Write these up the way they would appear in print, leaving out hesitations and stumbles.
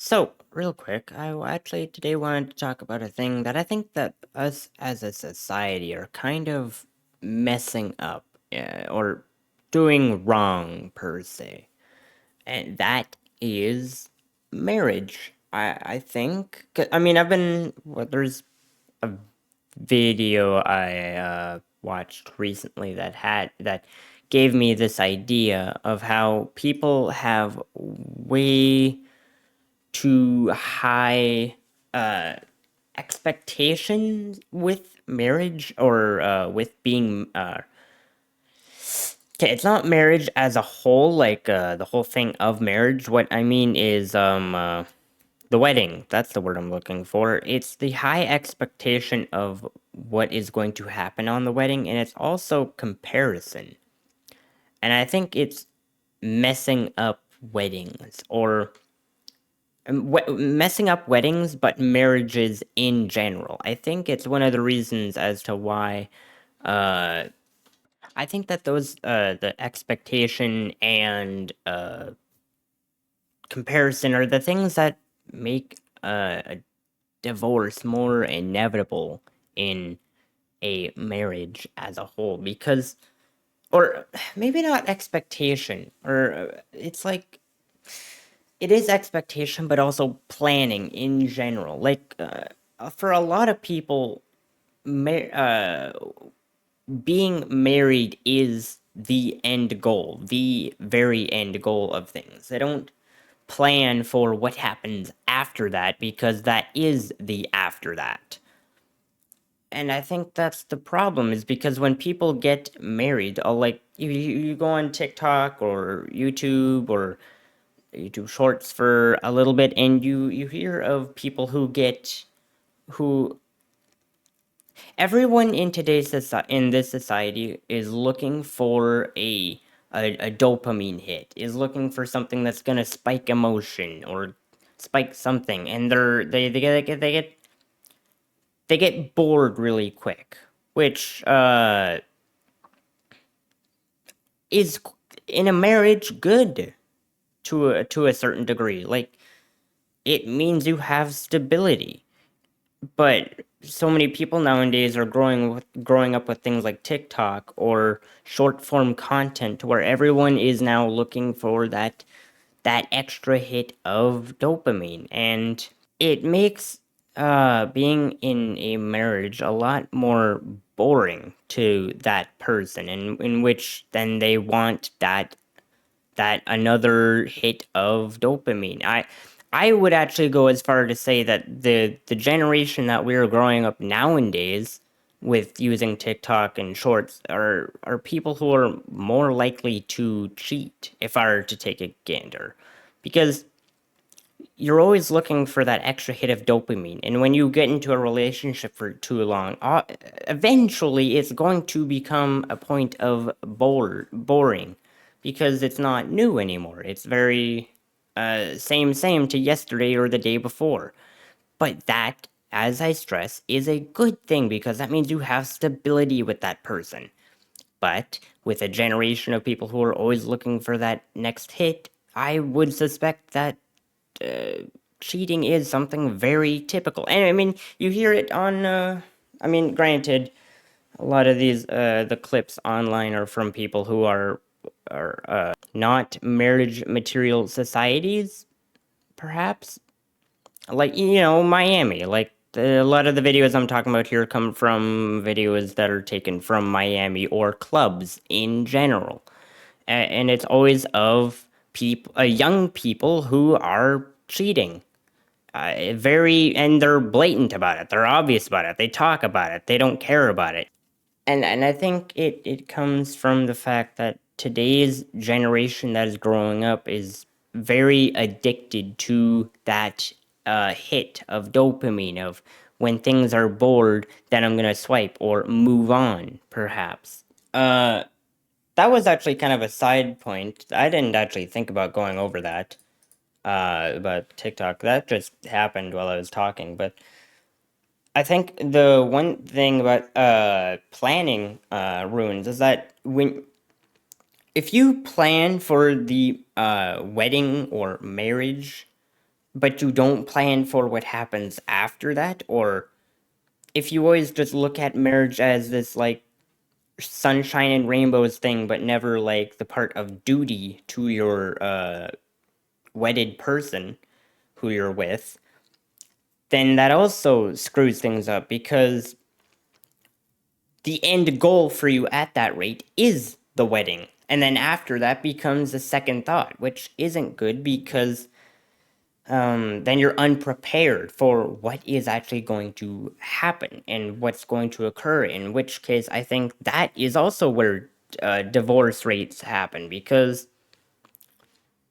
So, real quick, actually today wanted to talk about a thing that I think that us as a society are kind of messing up, or doing wrong per se, and that is marriage. I think. I mean, there's a video I watched recently that gave me this idea of how people have way too high uh, expectations with marriage or with being. Okay, it's not marriage as a whole, like the whole thing of marriage. What I mean is the wedding. That's the word I'm looking for. It's the high expectation of what is going to happen on the wedding, and it's also comparison. And I think it's messing up weddings or messing up weddings, but marriages in general. I think it's one of the reasons as to why. Uh, I think that the expectation and comparison are the things that make a divorce more inevitable in a marriage as a whole. Because, or maybe not expectation, or it's like it is expectation, but also planning in general. Like for a lot of people, being married is the end goal, the very end goal of things. They don't plan for what happens after that because that is the after that. And I think that's the problem is because when people get married, like you go on TikTok or YouTube Shorts for a little bit, and you hear of people who everyone in in this society is looking for a dopamine hit, is looking for something that's gonna spike emotion or spike something, and they get bored really quick, which is in a marriage good to a certain degree. Like it means you have stability. But so many people nowadays are growing up with things like TikTok or short form content where everyone is now looking for that extra hit of dopamine, and it makes being in a marriage a lot more boring to that person, in which then they want that another hit of dopamine. I would actually go as far to say that the generation that we're growing up nowadays with using TikTok and shorts are people who are more likely to cheat if I were to take a gander. Because you're always looking for that extra hit of dopamine, and when you get into a relationship for too long, eventually it's going to become a point of boring because it's not new anymore. It's very same to yesterday or the day before. But that, as I stress, is a good thing because that means you have stability with that person. But with a generation of people who are always looking for that next hit, I would suspect that cheating is something very typical. And I mean, you hear it on, I mean, granted, a lot of the clips online are from people who are not marriage material societies, perhaps. Like, Miami. Like, a lot of the videos I'm talking about here come from videos that are taken from Miami or clubs in general. And it's always of young people who are cheating. And they're blatant about it. They're obvious about it. They talk about it. They don't care about it. And I think it comes from the fact that today's generation that is growing up is very addicted to that hit of dopamine of when things are bored, then I'm gonna swipe or move on, perhaps. That was actually kind of a side point. I didn't actually think about going over that about TikTok. That just happened while I was talking, but I think the one thing about planning ruins is that if you plan for the wedding or marriage but you don't plan for what happens after that, or if you always just look at marriage as this like sunshine and rainbows thing, but never like the part of duty to your wedded person who you're with, then that also screws things up because the end goal for you at that rate is the wedding. And then after that becomes a second thought, which isn't good because then you're unprepared for what is actually going to happen and what's going to occur. In which case, I think that is also where divorce rates happen because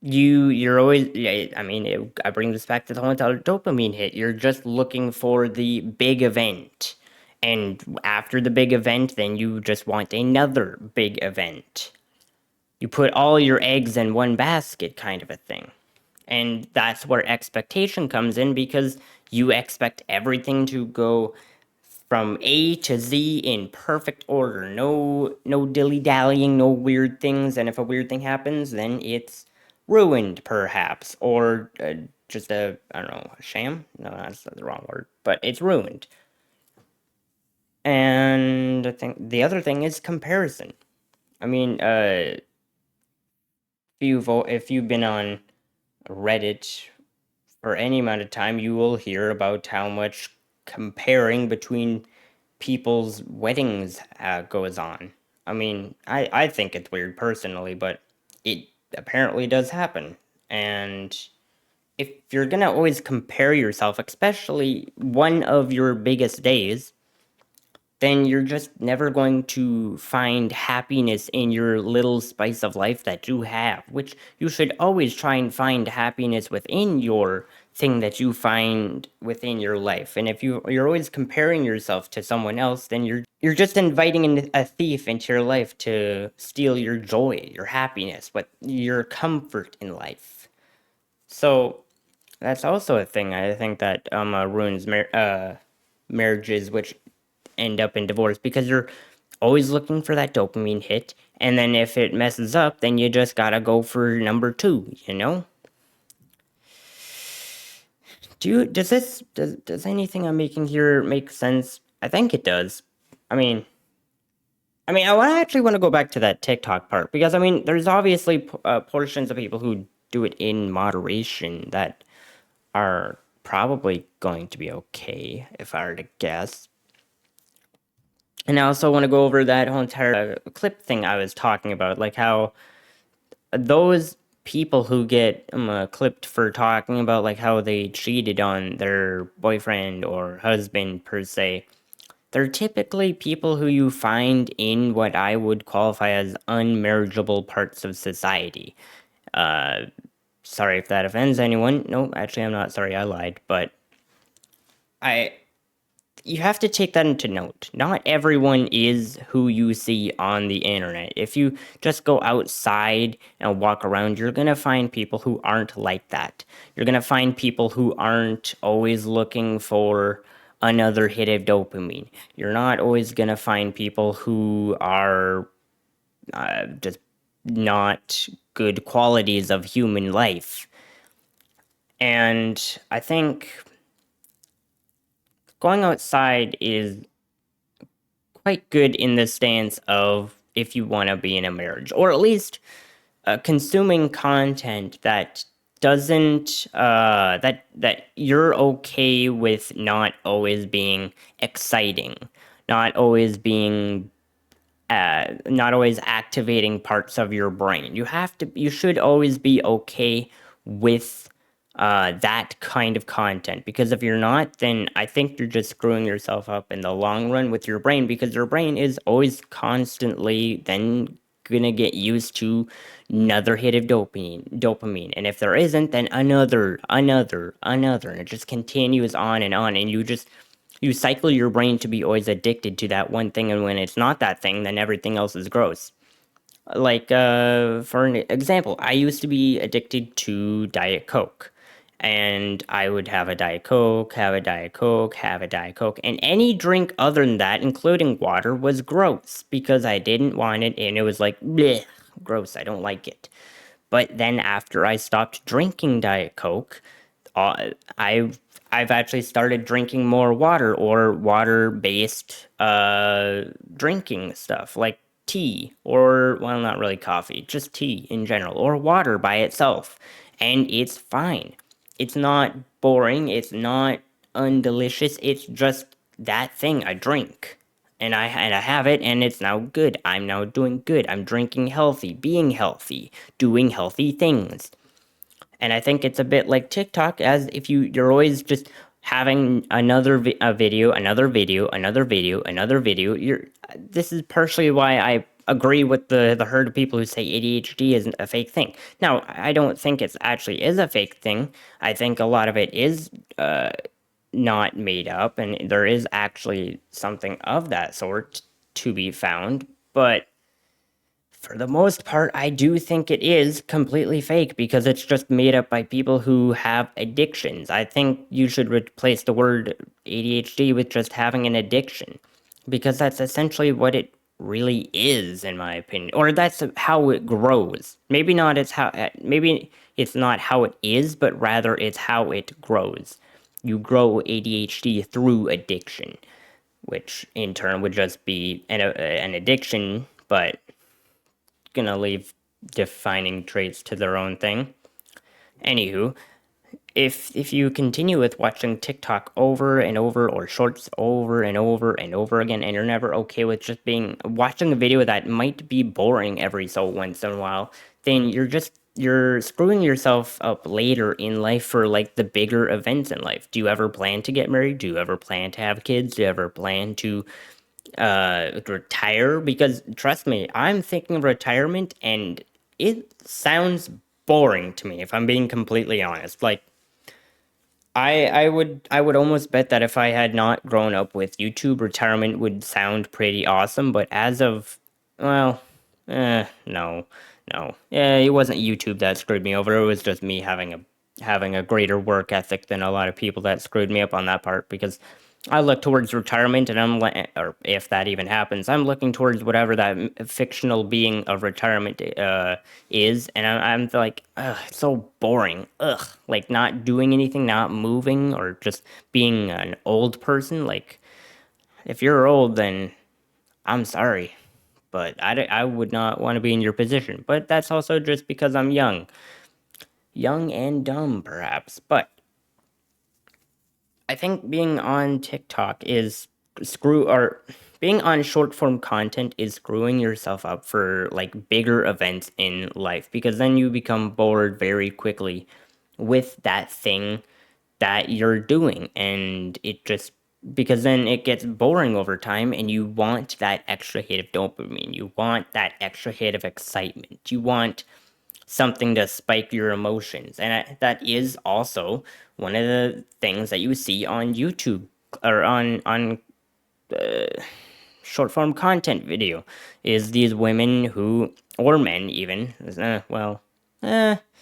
you're always. I mean, I bring this back to the whole entire dopamine hit. You're just looking for the big event, and after the big event, then you just want another big event. You put all your eggs in one basket, kind of a thing. And that's where expectation comes in because you expect everything to go from A to Z in perfect order. No dilly-dallying, no weird things, and if a weird thing happens, then it's ruined perhaps or just a I don't know, a sham? No, that's the wrong word, but it's ruined. And I think the other thing is comparison. I mean, if you've been on Reddit for any amount of time, you will hear about how much comparing between people's weddings goes on. I mean, I think it's weird personally, but it apparently does happen. And if you're gonna always compare yourself, especially one of your biggest days, then you're just never going to find happiness in your little spice of life that you have, which you should always try and find happiness within your thing that you find within your life. And if you're always comparing yourself to someone else, then you're just inviting a thief into your life to steal your joy, your happiness, what your comfort in life. So that's also a thing I think that ruins marriages, which end up in divorce because you're always looking for that dopamine hit, and then if it messes up, then you just gotta go for number two, you know? Does anything I'm making here make sense? I think it does. I mean, I actually want to go back to that TikTok part because I mean, there's obviously portions of people who do it in moderation that are probably going to be okay, if I were to guess. And I also want to go over that whole entire clip thing I was talking about, like how those people who get clipped for talking about like how they cheated on their boyfriend or husband per se, they're typically people who you find in what I would qualify as unmarriageable parts of society. Uh, Sorry if that offends anyone. No, actually, I'm not sorry. I lied, but I you have to take that into note. Not everyone is who you see on the internet. If you just go outside and walk around, you're going to find people who aren't like that. You're going to find people who aren't always looking for another hit of dopamine. You're not always going to find people who are just not good qualities of human life. And I think going outside is quite good in the stance of if you want to be in a marriage, or at least consuming content that doesn't that you're okay with not always being exciting, not always being not always activating parts of your brain. You should always be okay with that kind of content because if you're not, then I think you're just screwing yourself up in the long run with your brain because your brain is always constantly then gonna get used to another hit of dopamine, and if there isn't, then another, and it just continues on, and you cycle your brain to be always addicted to that one thing, and when it's not that thing, then everything else is gross. Like, for an example, I used to be addicted to Diet Coke. And I would have a Diet Coke, have a Diet Coke, have a Diet Coke, and any drink other than that, including water, was gross because I didn't want it, and it was like, bleh, gross, I don't like it. But then after I stopped drinking Diet Coke, I've actually started drinking more water or water-based drinking stuff like tea or well, not really coffee, just tea in general or water by itself, and it's fine. It's not boring. It's not undelicious. It's just that thing I drink. And I have it, and it's now good. I'm now doing good. I'm drinking healthy, being healthy, doing healthy things. And I think it's a bit like TikTok, as if you're always just having another a video, another video, another video, another video. This is partially why I agree with the herd of people who say ADHD isn't a fake thing. Now, I don't think it's actually is a fake thing. I think a lot of it is not made up, and there is actually something of that sort to be found. But for the most part, I do think it is completely fake because it's just made up by people who have addictions. I think you should replace the word ADHD with just having an addiction because that's essentially what it really is, in my opinion. Or that's how it grows. Maybe it's not how it is, but rather it's how it grows. You grow ADHD through addiction, which in turn would just be an addiction, but gonna leave defining traits to their own thing. Anywho, if you continue with watching TikTok over and over or shorts over and over and over again, and you're never okay with just watching a video that might be boring every so once in a while, then you're screwing yourself up later in life for like the bigger events in life. Do you ever plan to get married? Do you ever plan to have kids? Do you ever plan to retire? Because trust me, I'm thinking of retirement and it sounds boring to me if I'm being completely honest. Like I would almost bet that if I had not grown up with YouTube, retirement would sound pretty awesome, but as of well, no. No. Yeah, it wasn't YouTube that screwed me over. It was just me having a greater work ethic than a lot of people that screwed me up on that part because I look towards retirement and or if that even happens, I'm looking towards whatever that fictional being of retirement is, and I'm like, ugh, it's so boring. Ugh, like not doing anything, not moving, or just being an old person. Like, if you're old, then I'm sorry, but I would not want to be in your position. But that's also just because I'm young and dumb, perhaps. But I think being on TikTok is being on short form content is screwing yourself up for like bigger events in life because then you become bored very quickly with that thing that you're doing, and it just because then it gets boring over time and you want that extra hit of dopamine, you want that extra hit of excitement, you want something to spike your emotions. And that is also one of the things that you see on YouTube or on short form content video is these women who or men even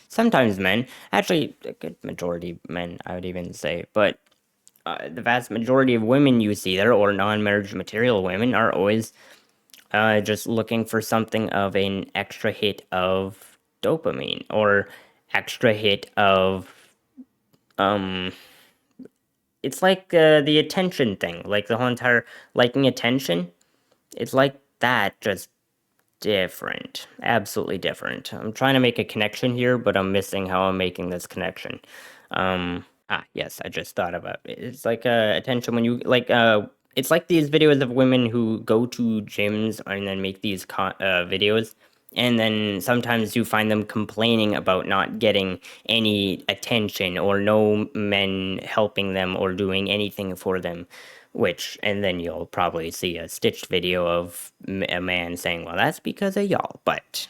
sometimes men, actually a good majority men I would even say, but the vast majority of women you see there or non-marriage material women are always just looking for something of an extra hit of dopamine or extra hit of um it's like the attention thing, like the whole entire liking attention. It's like that, just different, absolutely different. I'm trying to make a connection here, but I'm missing how I'm making this connection. Yes, I just thought about it. It's like attention when you like it's like these videos of women who go to gyms and then make these videos, and then sometimes you find them complaining about not getting any attention or no men helping them or doing anything for them, and then you'll probably see a stitched video of a man saying, well, that's because of y'all. But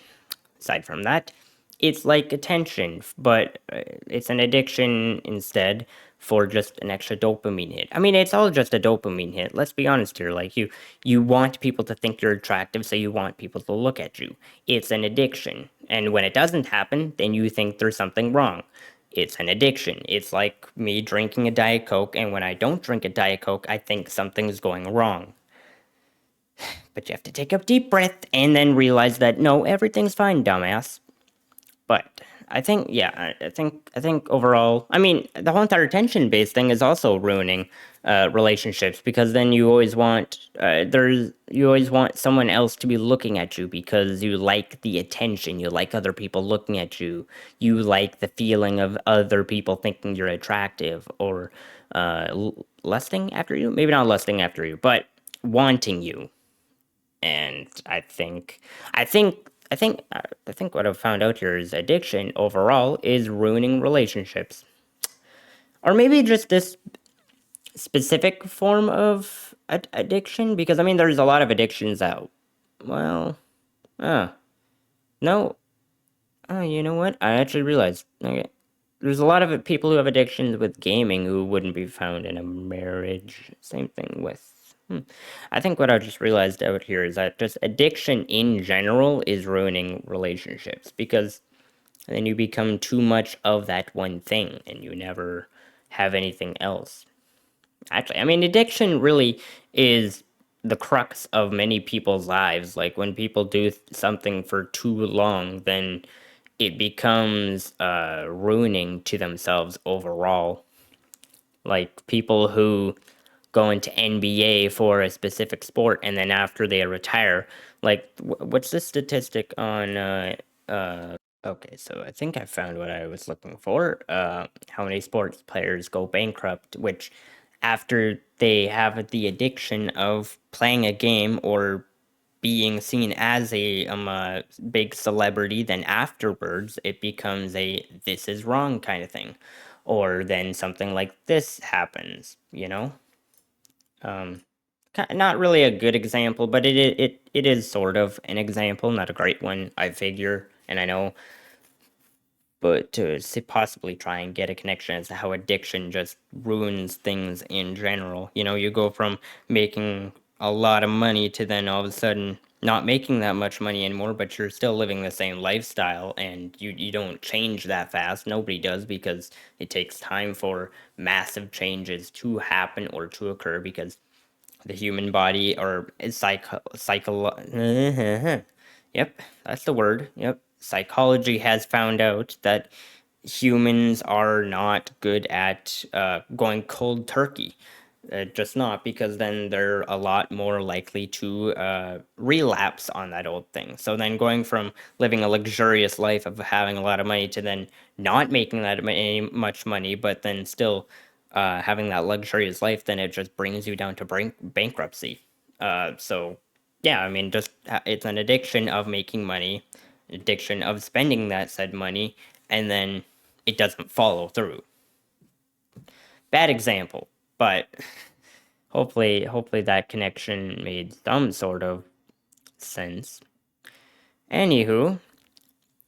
aside from that, it's like attention, but it's an addiction instead for just an extra dopamine hit. I mean, it's all just a dopamine hit. Let's be honest here. Like you want people to think you're attractive, so you want people to look at you. It's an addiction. And when it doesn't happen, then you think there's something wrong. It's an addiction. It's like me drinking a Diet Coke, and when I don't drink a Diet Coke, I think something's going wrong. But you have to take a deep breath and then realize that no, everything's fine, dumbass. But I think overall, I mean, the whole entire attention-based thing is also ruining relationships because then you always want someone else to be looking at you because you like the attention, you like other people looking at you, you like the feeling of other people thinking you're attractive or lusting after you, maybe not lusting after you, but wanting you. And I think what I've found out here is addiction overall is ruining relationships, or maybe just this specific form of addiction. Because I mean, there's a lot of addictions out. Well, no, you know what? I actually realized. Okay, there's a lot of people who have addictions with gaming who wouldn't be found in a marriage. Same thing with. I think what I just realized out here is that just addiction in general is ruining relationships because then you become too much of that one thing and you never have anything else. Actually, I mean, addiction really is the crux of many people's lives. Like when people do something for too long, then it becomes ruining to themselves overall. Like people who go into NBA for a specific sport and then after they retire, like what's the statistic on okay, so I think I found what I was looking for. How many sports players go bankrupt, which after they have the addiction of playing a game or being seen as a big celebrity, then afterwards it becomes a this is wrong kind of thing. Or then something like this happens, you know? Um, not really a good example, but it is sort of an example, not a great one, I figure, and I know, but to possibly try and get a connection as to how addiction just ruins things in general. You know, you go from making a lot of money to then all of a sudden not making that much money anymore, but you're still living the same lifestyle and you don't change that fast. Nobody does because it takes time for massive changes to happen or to occur because the human body or yep, that's the word. Yep. Psychology has found out that humans are not good at going cold turkey. Just not because then they're a lot more likely to relapse on that old thing. So then going from living a luxurious life of having a lot of money to then not making that much money, but then still having that luxurious life, then it just brings you down to bankruptcy. So yeah, I mean, just it's an addiction of making money, addiction of spending that said money, and then it doesn't follow through. Bad example, but hopefully that connection made some sort of sense. Anywho,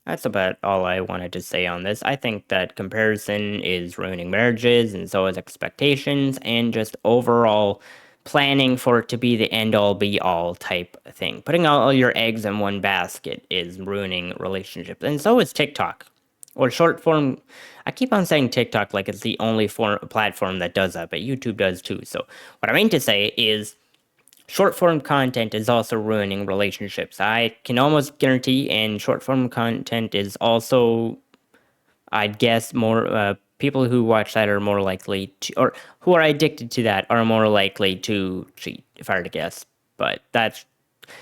that's about all I wanted to say on this. I think that comparison is ruining marriages, and so is expectations, and just overall planning for it to be the end all be all type thing. Putting all your eggs in one basket is ruining relationships, and so is TikTok. Or short form. I keep on saying TikTok like it's the only platform that does that, but YouTube does too. So, what I mean to say is short form content is also ruining relationships. I can almost guarantee, and short form content is also, I'd guess, more people who watch that are more likely to, or who are addicted to that are more likely to cheat, if I were to guess. But that's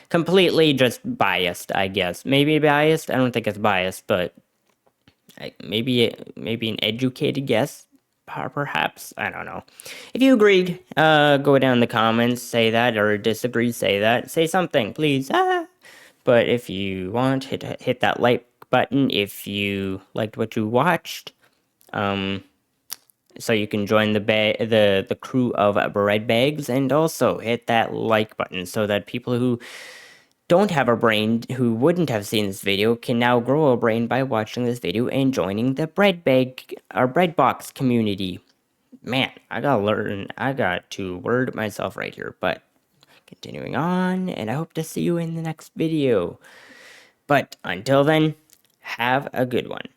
completely just biased, I guess. Maybe biased. I don't think it's biased, but maybe an educated guess, perhaps. I don't know. If you agreed, go down in the comments, say that, or disagree, say that, say something, please. But if you want, hit that like button if you liked what you watched. So you can join the crew of bread bags, and also hit that like button so that people who don't have a brain who wouldn't have seen this video can now grow a brain by watching this video and joining the bread bag or bread box community. Man, I got to word myself right here, but continuing on, and I hope to see you in the next video. But until then, have a good one.